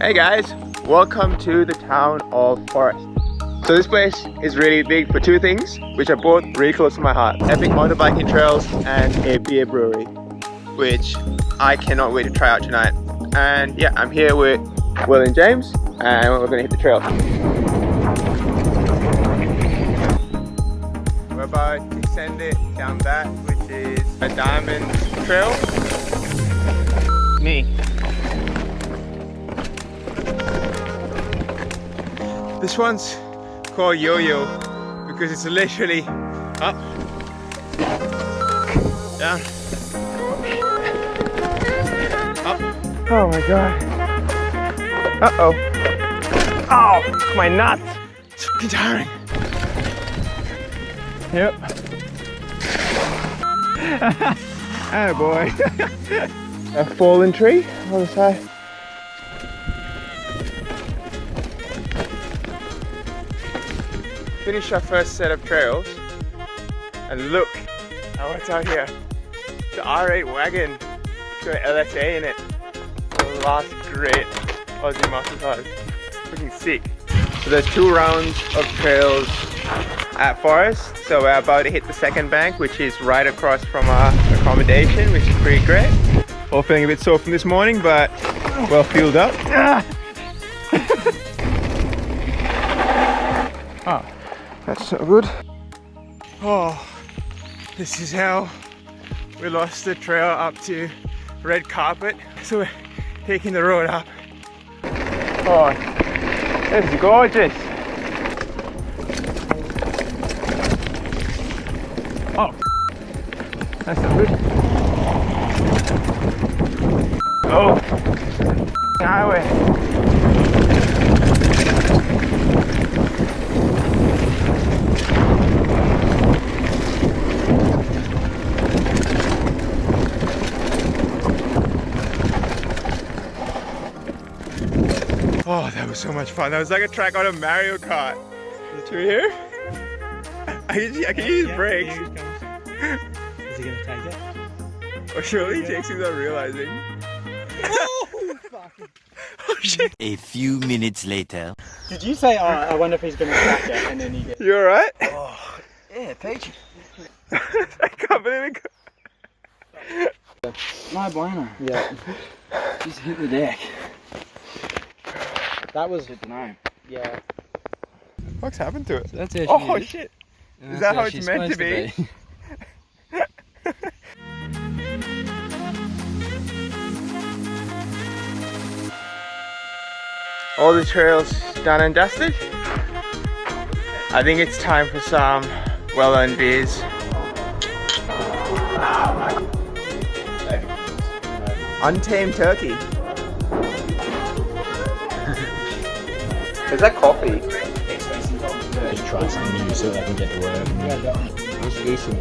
Hey guys, welcome to the town of Forrest. So this place is really big for two things, which are both really close to my heart. Epic motorbiking trails and a beer brewery, which I cannot wait to try out tonight. And yeah, I'm here with Will and James, and we're gonna hit the trail. We're about to send it down that, which is a diamond trail. Me. This one's called Yo-Yo because it's literally up, down, up. Oh my god. Uh-oh. Oh, my nuts. It's fucking tiring. Yep. Oh boy. A fallen tree on the side. Finish our first set of trails and look at what's out here. The R8 wagon. It's got an LSA in it. The last great Aussie muscle cars. Looking sick. So there's 2 rounds of trails at Forrest. So we're about to hit the second bank, which is right across from our accommodation, which is pretty great. All feeling a bit sore from this morning, but well fueled up. Oh. That's so good. Oh, this is how we lost the trail up to red carpet. So we're taking the road up. Oh, this is gorgeous. Oh, that's so good. Oh, highway. Oh, that was so much fun. That was like a track out of Mario Kart. Is it here? I can use brakes. Is he gonna take it? Oh, surely he takes it without realizing. Oh, fuck. Oh shit. A few minutes later. Did you say, oh, I wonder if he's gonna crack it, and then he gets... You alright? Oh, yeah, Peach. I can't believe it. No bueno. Yeah. Just hit the deck. That was, I don't know. Yeah. What's happened to it? So that's how oh shit. Is that how it's meant to be? All the trails done and dusted. I think it's time for some well-earned beers. Untamed turkey. Is that coffee? Just try something new so they can get to work. It's decent.